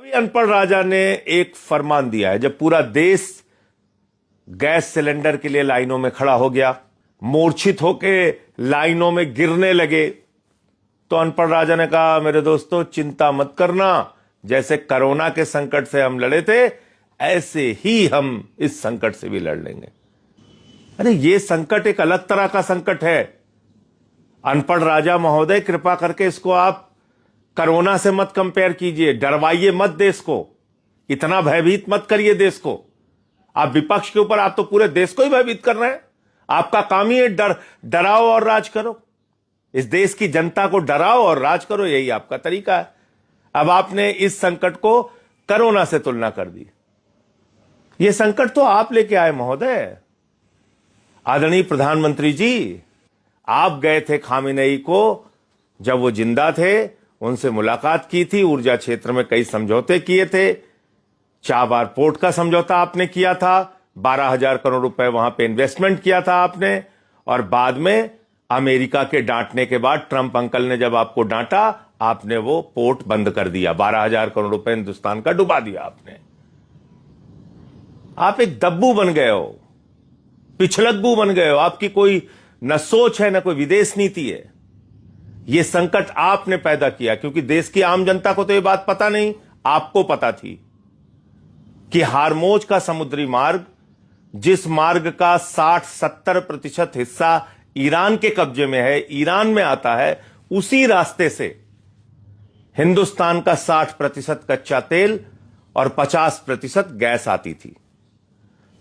अभी अनपढ़ राजा ने एक फरमान दिया है। जब पूरा देश गैस सिलेंडर के लिए लाइनों में खड़ा हो गया, मूर्छित होके लाइनों में गिरने लगे, तो अनपढ़ राजा ने कहा, मेरे दोस्तों चिंता मत करना, जैसे कोरोना के संकट से हम लड़े थे ऐसे ही हम इस संकट से भी लड़ लेंगे। अरे ये संकट एक अलग तरह का संकट है। अनपढ़ राजा महोदय, कृपा करके इसको आप कोरोना से मत कंपेयर कीजिए, डरवाइए मत देश को, इतना भयभीत मत करिए देश को। आप विपक्ष के ऊपर, आप तो पूरे देश को ही भयभीत कर रहे हैं। आपका काम ही है डराओ और राज करो, इस देश की जनता को डराओ और राज करो, यही आपका तरीका है। अब आपने इस संकट को कोरोना से तुलना कर दी। यह संकट तो आप लेके आए महोदय। आदरणीय प्रधानमंत्री जी, आप गए थे खामेनेई को, जब वो जिंदा थे, उनसे मुलाकात की थी, ऊर्जा क्षेत्र में कई समझौते किए थे, चाबार पोर्ट का समझौता आपने किया था, 12,000 करोड़ रुपए वहां पे इन्वेस्टमेंट किया था आपने, और बाद में अमेरिका के डांटने के बाद, ट्रंप अंकल ने जब आपको डांटा, आपने वो पोर्ट बंद कर दिया, 12,000 करोड़ रुपए हिंदुस्तान का डुबा दिया आपने। आप एक दब्बू बन गए हो, पिछलग्गू बन गए हो। आपकी कोई न सोच है न कोई विदेश नीति है। यह संकट आपने पैदा किया, क्योंकि देश की आम जनता को तो यह बात पता नहीं, आपको पता थी कि हार्मोज का समुद्री मार्ग, जिस मार्ग का 60-70% हिस्सा ईरान के कब्जे में है, ईरान में आता है, उसी रास्ते से हिंदुस्तान का 60% कच्चा तेल और 50% गैस आती थी।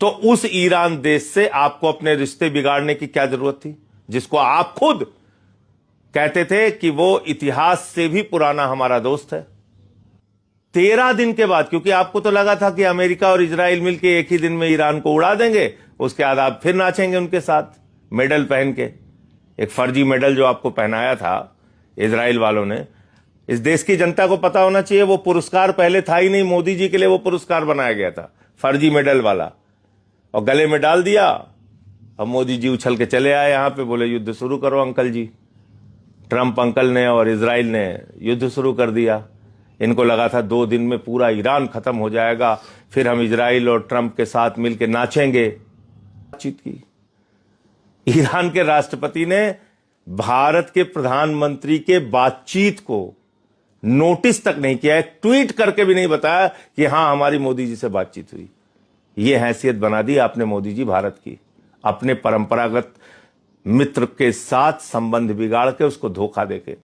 तो उस ईरान देश से आपको अपने रिश्ते बिगाड़ने की क्या जरूरत थी, जिसको आप खुद कहते थे कि वो इतिहास से भी पुराना हमारा दोस्त है। 13 दिन के बाद, क्योंकि आपको तो लगा था कि अमेरिका और इजराइल मिलकर एक ही दिन में ईरान को उड़ा देंगे, उसके बाद आप फिर नाचेंगे उनके साथ मेडल पहन के। एक फर्जी मेडल जो आपको पहनाया था इजराइल वालों ने, इस देश की जनता को पता होना चाहिए, वो पुरस्कार पहले था ही नहीं, मोदी जी के लिए वो पुरस्कार बनाया गया था, फर्जी मेडल वाला, और गले में डाल दिया। अब मोदी जी उछल के चले आए यहां पे, बोले युद्ध शुरू करो अंकल जी। ट्रंप अंकल ने और इजराइल ने युद्ध शुरू कर दिया। इनको लगा था 2 दिन में पूरा ईरान खत्म हो जाएगा, फिर हम इजराइल और ट्रंप के साथ मिलकर नाचेंगे। बातचीत की। ईरान के राष्ट्रपति ने भारत के प्रधानमंत्री के बातचीत को नोटिस तक नहीं किया, एक ट्वीट करके भी नहीं बताया कि हां हमारी मोदी जी से बातचीत हुई। यह हैसियत बना दी आपने मोदी जी भारत की, अपने परंपरागत मित्र के साथ संबंध बिगाड़ के, उसको धोखा देके।